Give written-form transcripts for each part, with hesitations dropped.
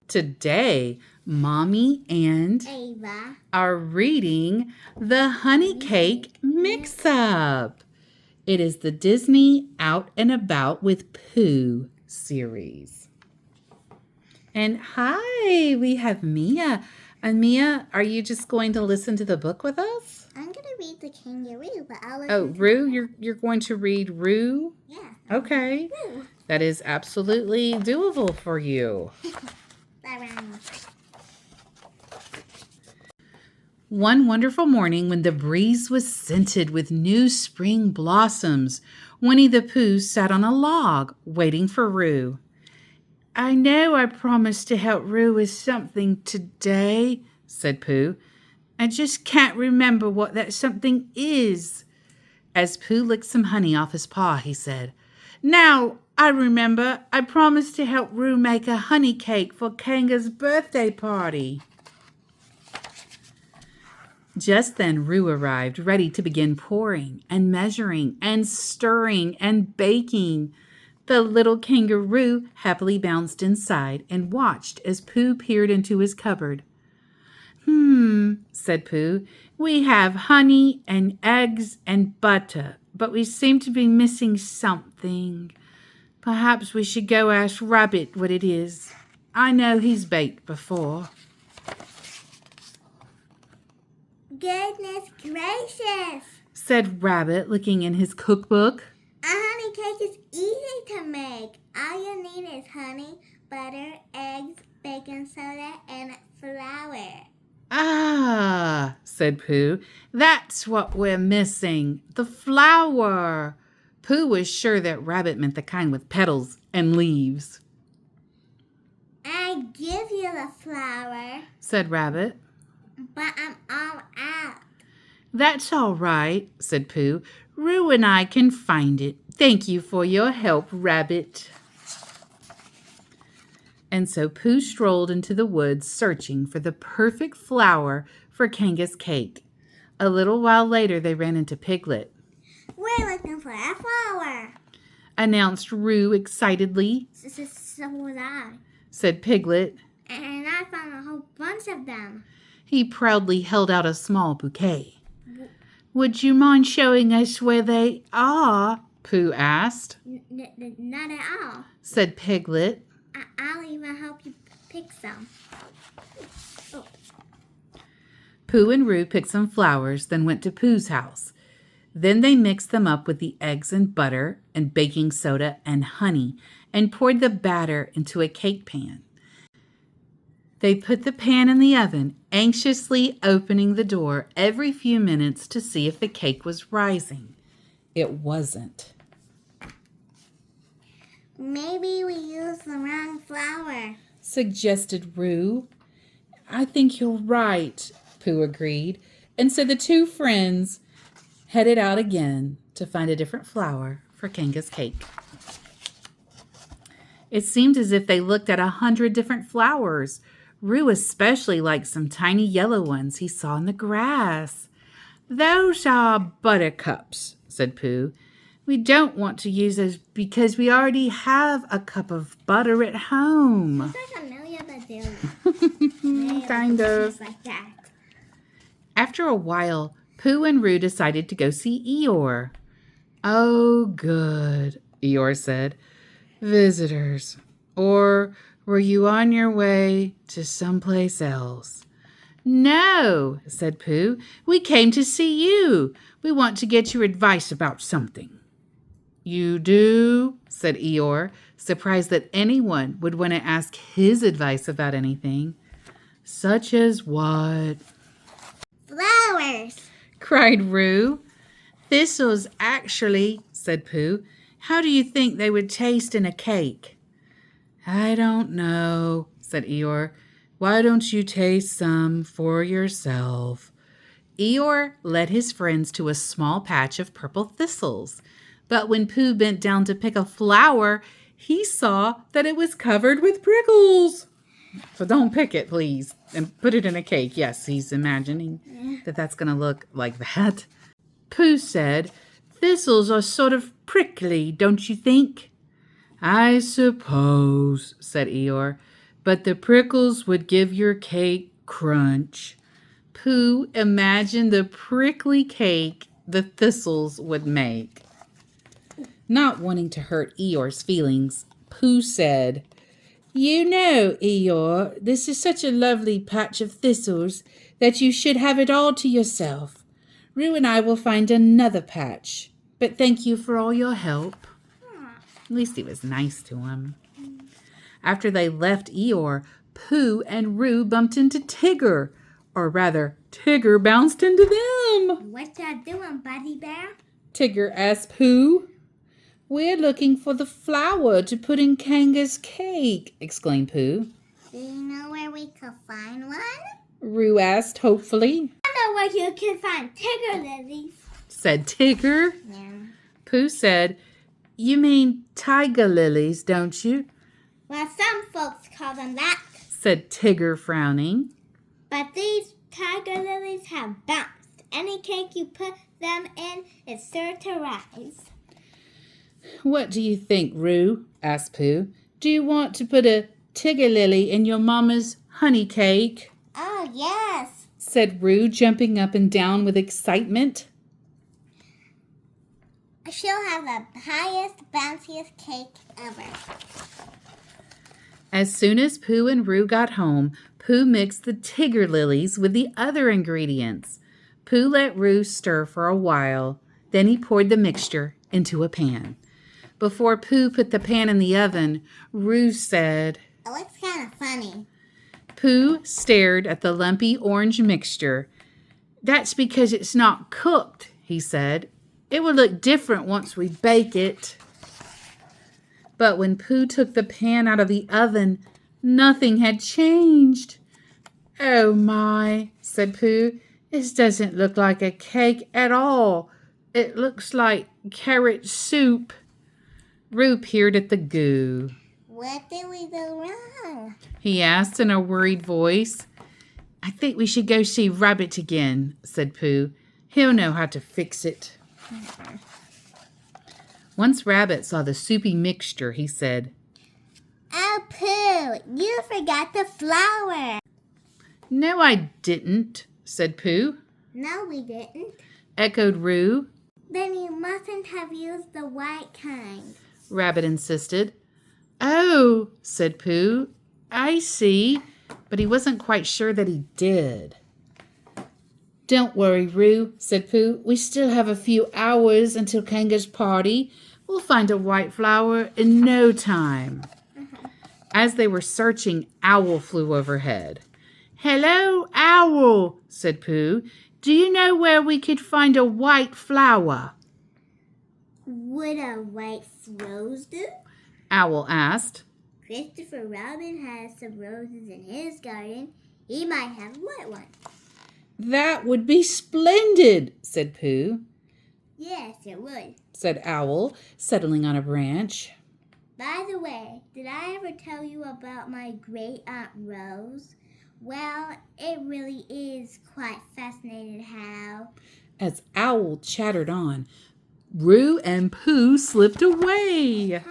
Today, Mommy and Ava are reading The Honey Cake Mix-Up. It is the Disney Out and About with Pooh series. And hi, we have Mia. And Mia, are you just going to listen to the book with us? I'm going to read the kangaroo, but I'll listen Oh, Roo, you're going to read Roo? Yeah. Okay. Woo. That is absolutely doable for you. One wonderful morning when the breeze was scented with new spring blossoms, Winnie the Pooh sat on a log waiting for Roo. I know I promised to help Roo with something today, said Pooh. I just can't remember what that something is. As Pooh licked some honey off his paw, he said, Now I remember I promised to help Roo make a honey cake for Kanga's birthday party. Just then Roo arrived, ready to begin pouring and measuring and stirring and baking. The little kangaroo happily bounced inside and watched as Pooh peered into his cupboard. Said Pooh. We have honey and eggs and butter, but we seem to be missing something. Perhaps we should go ask Rabbit what it is. I know he's baked before. Goodness gracious, said Rabbit, looking in his cookbook. A honey cake is easy to make. All you need is honey, butter, eggs, baking soda, and flour. Ah, said Pooh, that's what we're missing, the flower. Pooh was sure that Rabbit meant the kind with petals and leaves. I give you the flour, said Rabbit. But I'm all out. That's all right, said Pooh. Roo and I can find it. Thank you for your help, Rabbit. And so Pooh strolled into the woods searching for the perfect flour for Kanga's cake. A little while later, they ran into Piglet. We're looking for a flower, announced Roo excitedly. So was I, said Piglet. And I found a whole bunch of them. He proudly held out a small bouquet. Would you mind showing us where they are? Pooh asked. Not at all, said Piglet. I'll even help you pick some. Oh. Pooh and Roo picked some flowers, then went to Pooh's house. Then they mixed them up with the eggs and butter and baking soda and honey and poured the batter into a cake pan. They put the pan in the oven, anxiously opening the door every few minutes to see if the cake was rising. It wasn't. Maybe we used the wrong flour, suggested Roo. I think you're right, Pooh agreed. And so the two friends headed out again to find a different flour for Kanga's cake. It seemed as if they looked at 100 different flowers. Roo especially liked some tiny yellow ones he saw in the grass. Those are buttercups, said Pooh. We don't want to use those because we already have a cup of butter at home. It's like a million. Kind of. Like that. After a while, Pooh and Roo decided to go see Eeyore. Oh, good, Eeyore said. Visitors. Or were you on your way to someplace else? No, said Pooh. We came to see you. We want to get your advice about something. You do, said Eeyore, surprised that anyone would want to ask his advice about anything. Such as what? Flowers, cried Roo. Thistles, actually, said Pooh. How do you think they would taste in a cake? I don't know, said Eeyore. Why don't you taste some for yourself? Eeyore led his friends to a small patch of purple thistles. But when Pooh bent down to pick a flower, he saw that it was covered with prickles. So don't pick it, please, and put it in a cake. Yes, he's imagining that that's going to look like that. Pooh said, Thistles are sort of prickly, don't you think? I suppose, said Eeyore, but the prickles would give your cake crunch. Pooh imagined the prickly cake the thistles would make. Not wanting to hurt Eeyore's feelings, Pooh said, "You know, Eeyore, this is such a lovely patch of thistles that you should have it all to yourself. Roo and I will find another patch, but thank you for all your help." At least he was nice to him. After they left Eeyore, Pooh and Roo bumped into Tigger. Or rather, Tigger bounced into them. "What you doing, Buddy Bear?" Tigger asked Pooh. "We're looking for the flour to put in Kanga's cake," exclaimed Pooh. "Do you know where we could find one?" Roo asked hopefully. "I know where you can find Tigger lilies," said Tigger. "Yeah." Pooh said, "You mean tiger lilies, don't you?" "Well, some folks call them that," said Tigger, frowning. "but these tiger lilies have bounce. Any cake you put them in is sure to rise." "What do you think, Roo?" asked Pooh. "Do you want to put a Tigger lily in your mama's honey cake?" "Oh, yes," said Roo, jumping up and down with excitement. "She'll have the highest, bounciest cake ever." As soon as Pooh and Roo got home, Pooh mixed the Tigger lilies with the other ingredients. Pooh let Roo stir for a while. Then he poured the mixture into a pan. Before Pooh put the pan in the oven, Roo said, "It looks kind of funny." Pooh stared at the lumpy orange mixture. "That's because it's not cooked," he said. "It will look different once we bake it." But when Pooh took the pan out of the oven, nothing had changed. "Oh my," said Pooh. "This doesn't look like a cake at all. It looks like carrot soup." Roo peered at the goo. "What did we do wrong?" he asked in a worried voice. "I think we should go see Rabbit again," said Pooh. "He'll know how to fix it." Once Rabbit saw the soupy mixture, he said, "Oh, Pooh, you forgot the flour." "No, I didn't," said Pooh. "No, we didn't." Echoed Roo. "Then you mustn't have used the white kind." Rabbit insisted. "Oh," said Pooh, "I see," but he wasn't quite sure that he did. "Don't worry, Roo," said Pooh. "We still have a few hours until Kanga's party. We'll find a white flower in no time." As they were searching, Owl flew overhead. "Hello, Owl," said Pooh. "Do you know where we could find a white flower?" "Would a white rose do?" Owl asked. "Christopher Robin has some roses in his garden. He might have a white one." "That would be splendid," said Pooh. "Yes, it would." said Owl, settling on a branch. "By the way, did I ever tell you about my great Aunt Rose? Well, it really is quite fascinating how..." As Owl chattered on, Roo and Pooh slipped away.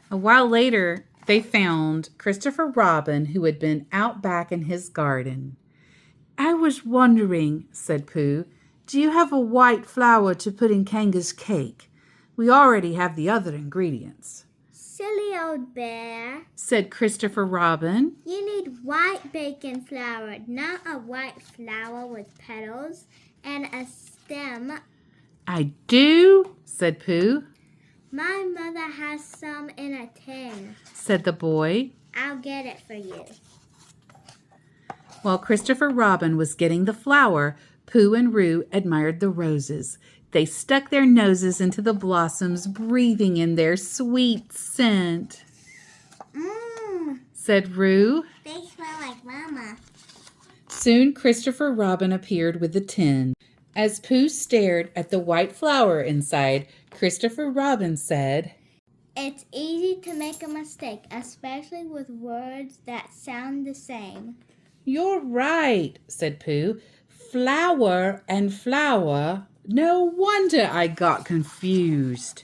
A while later, they found Christopher Robin, who had been out back in his garden. "I was wondering," said Pooh, "do you have a white flour to put in Kanga's cake? We already have the other ingredients." "Silly old bear," said Christopher Robin. "you need white baking flour, not a white flower with petals and a stem." "I do," said Pooh. "My mother has some in a tin," said the boy. "I'll get it for you." While Christopher Robin was getting the flour, Pooh and Roo admired the roses. They stuck their noses into the blossoms, breathing in their sweet scent. Mmm, said Roo. "They smell like Mama." Soon Christopher Robin appeared with the tin. As Pooh stared at the white flour inside, Christopher Robin said, "It's easy to make a mistake, especially with words that sound the same." "You're right," said Pooh. "Flower and flower. No wonder I got confused."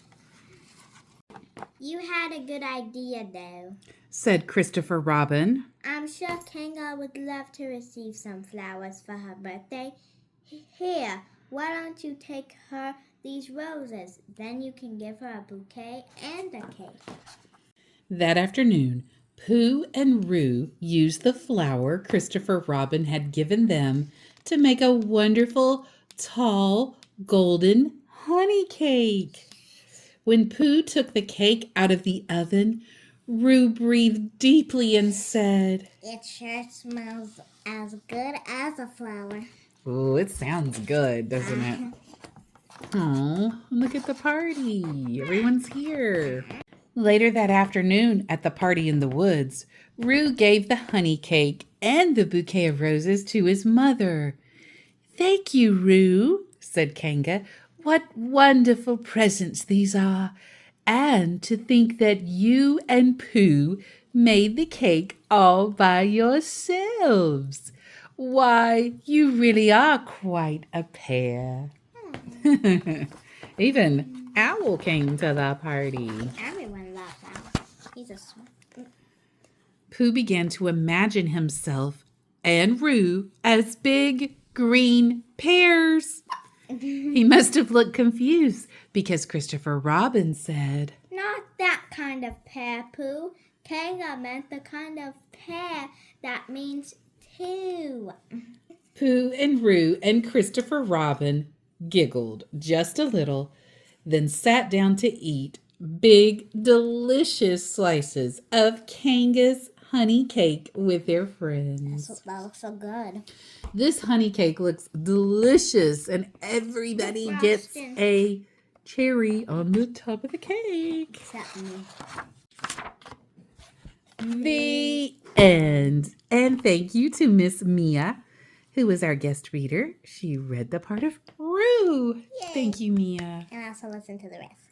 You had a good idea, though. said Christopher Robin. I'm sure Kanga would love to receive some flowers for her birthday. Here, why don't you take her these roses? Then you can give her a bouquet and a cake. That afternoon, Pooh and Roo used the flour Christopher Robin had given them to make a wonderful, tall, golden honey cake. When Pooh took the cake out of the oven, Roo breathed deeply and said, It sure smells as good as a flower. "Oh, it sounds good, doesn't it?" Oh, look at the party. Everyone's here. Later that afternoon at the party in the woods, Roo gave the honey cake and the bouquet of roses to his mother. "Thank you, Roo," said Kanga. "What wonderful presents these are. And to think that you and Pooh made the cake all by yourselves. Why, you really are quite a pair." Even Owl came to the party. Everyone loves Owl. He's a smart. Pooh began to imagine himself and Roo as big green pears. He must have looked confused because Christopher Robin said, Not that kind of pear, Pooh. Kanga meant the kind of pear that means two. Pooh and Roo and Christopher Robin giggled just a little, then sat down to eat big, delicious slices of Kanga's honey cake with their friends. That looks so good. This honey cake looks delicious, and everybody gets frosting. a cherry on the top of the cake. Except me. The end. And thank you to Miss Mia, who was our guest reader. She read the part of Roo. Yay. Thank you, Mia. And also listen to the rest.